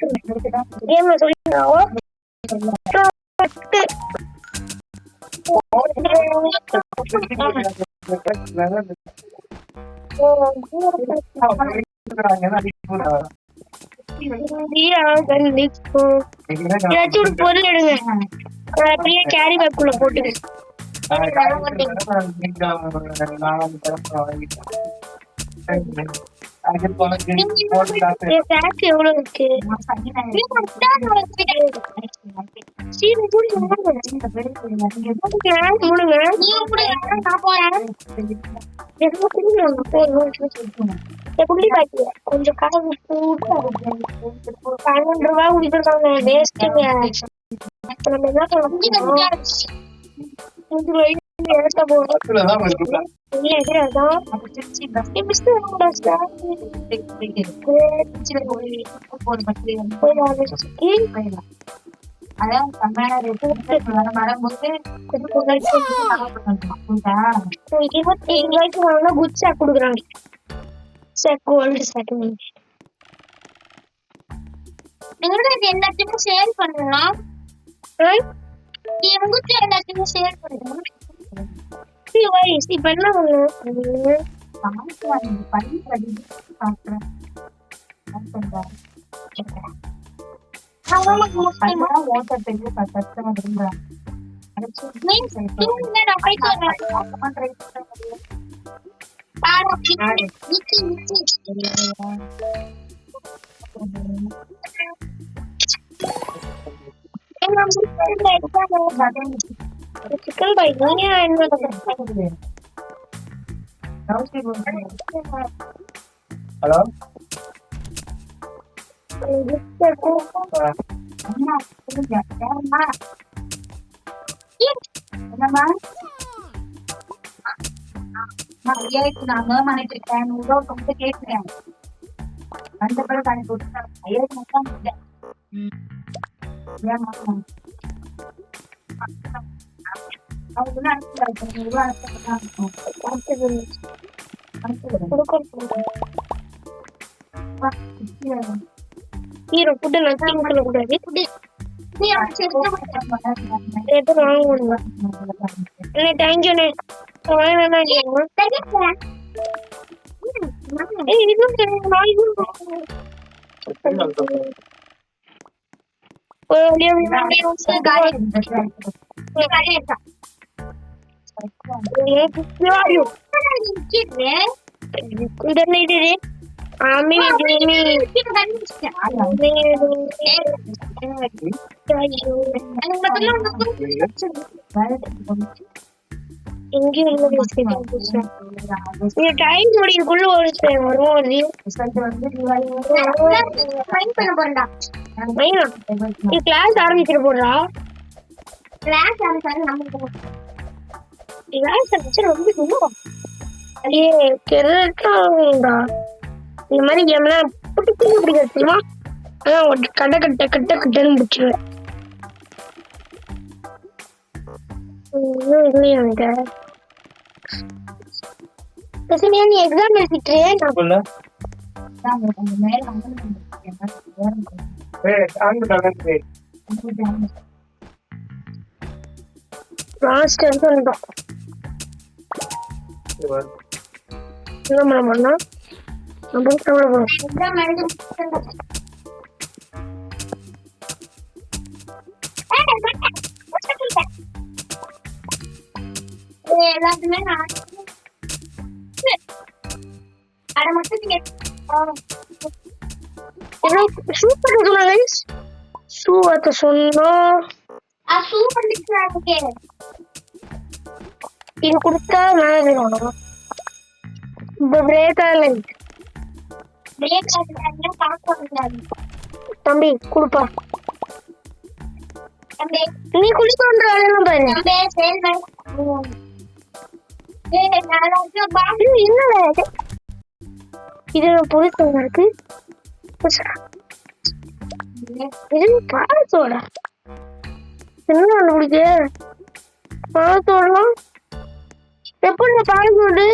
Game சொல்லிடுறாவோ ஏதாச்சும் ஒரு பொருள் எடுங்க அப்படியே கேரி பேக்குள்ள போட்டுங்க எவ்வளவு இருக்கு கொஞ்சம் காசு ₹12 குடிக்கிறாங்க வேஸ்ட்டுங்க நம்ம என்ன பண்ணணும் குடுக்குறாங்க எல்லாத்தையும் சேல் பண்ணலாம் எல்லாத்தையும் சேல் பண்ணலாம் இப்ப என்ன பண்ணுவோம் சிக்கன் பை நீங்க என்ன ஹலோ என்னம்மா நாங்க மனைக்கிறேன் ரொம்ப கேட்கிறேன் அந்த பிறகு அனுப்பி விட்டுறேன் ஹீரோ ஃபுட் நத்திங் சொல்லக்கூடாது தேங்க்யூண்ணே டைம் முடிக்குள்ள ஒரு கிளாஸ் ஆரம்பிச்சிட்டு போடுறா கிளாஸ் ரொம்ப தூரம் இந்த மாதிரி கேம்னா புட்டு பிடிக்காது தெரியுமா அதான் கட்ட கட்ட கட்ட கட்டன்னு பிடிச்சிருவேன் இல்லையா எனக்கு நீ எக்ஸாம் எழுதிட்டு லாஸ்ட் வந்துட்டோம் என்ன பண்ண பண்ணா எல்லாத்துமே இது கொடுத்தா தம்பி குடுப்பா நீ குளிக்கொன்ற இது புதுசா இருக்கு பாலத்தோட என்ன பிடிக்க பாலத்தோடலாம் எப்படி பாலத்தோடு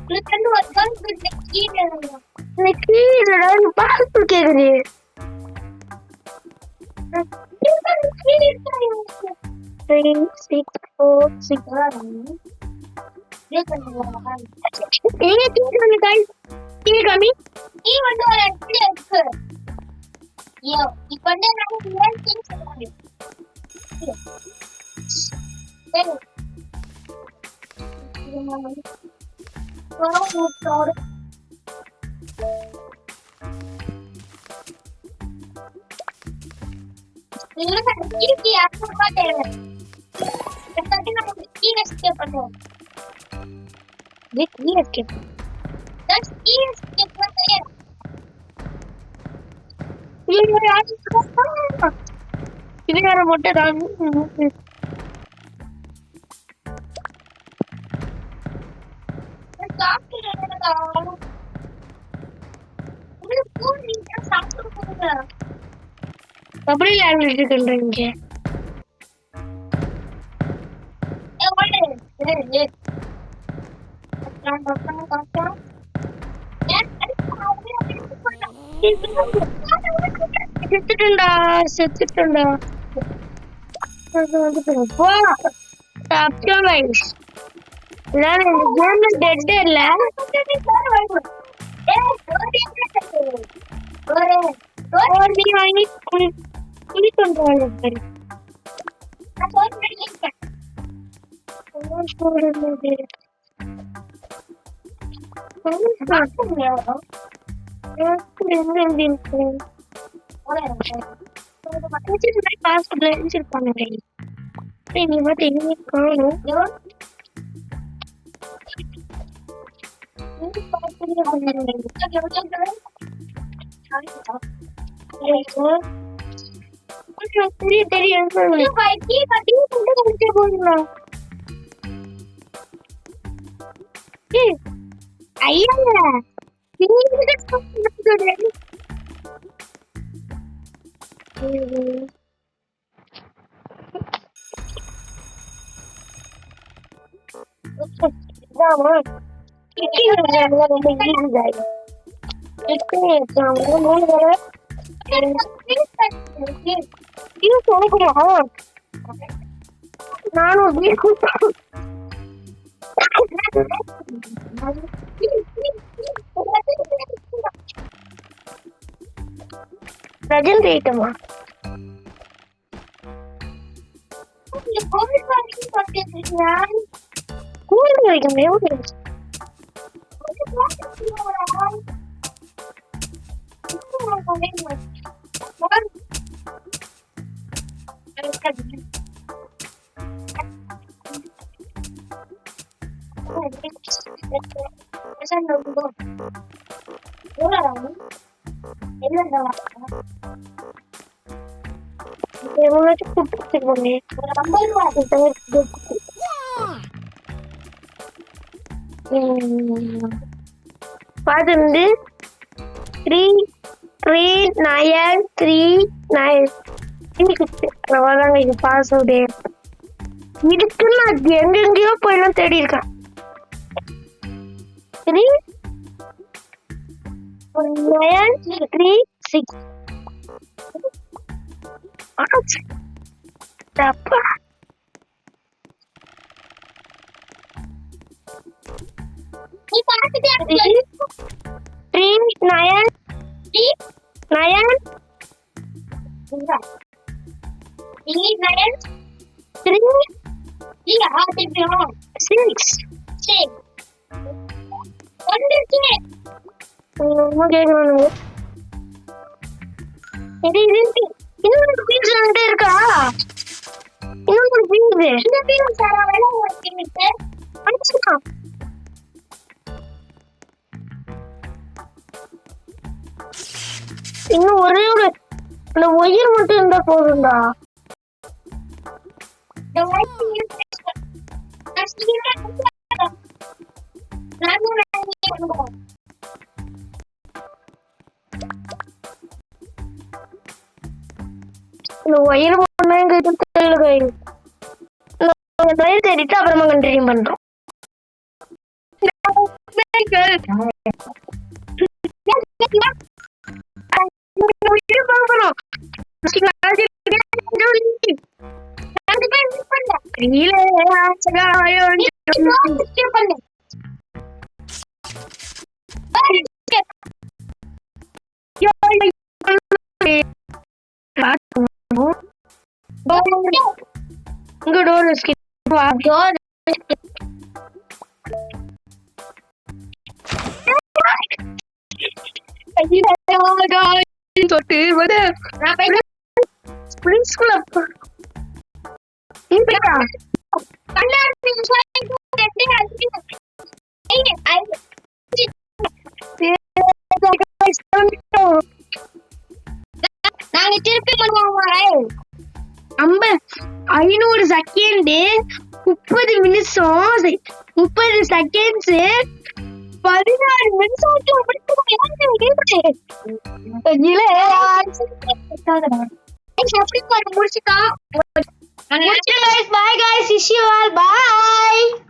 இதுக்கு வந்து ஒரு கன் இருக்கு கீழே கீழடா பாத்து கேக்குது. 3 6 4 6 ஏங்க கீழ गाइस கீழ காமி நீ வந்து ஒரு இடத்துல இருக்கு ஐயோ இப்போ வந்து நான் ஏன் திங்க் சொல்றேன் சரி ஓ நீங்க கீழே யாரும் பாத்தேன் கரெக்ட்டா நம்ம கீழே ஸ்டெப் பண்ணுவோம் கீழ ஸ்கிப் தட்ஸ் கீழே ஸ்டெப் பண்ணுங்க இது வேற மொட்டை தான். கபடி லாங்குவேஜ் இருக்குன்றீங்க. செத்துட்டா எல்லாரும் இந்த கேம்ல டெட் இல்ல. வாங்கி குளி பண்றாங்க பாரு. நீ மட்டும் எங்க காணும் தெரியும் ஐயா நானும் பிரஜன் ரேட்டமா கூலிங் வைக்க முடியும். பாத்து 33939 அவ்வளவுதாங்க இது பாஸ்வேர்டு. இதுக்கு நான் எங்கெங்கயோ போயெல்லாம் தேடி இருக்கேன். 3936 அப்பா நீ பாத்துட்டே 3939 இருக்கா இன்னும் ஒரே ஒரு அந்த ஒயர் மட்டும் இருந்தா போதும்டா. இந்த ஒயர் போனா எங்க தேடிட்டு அப்புறமா கண்டினியூ பண்றோம். இங்க டோர் டோர் தொட்டு வந்து பிரின்ஸ்குள்ள நாங்க திருப்பி பண்ணுவோம் 500 செகண்ட் 30 நிமிஷம் 30 செகண்ட்ஸ் 16 நிமிஷம் முடிச்சுட்டோம். bye guys, wish you all bye.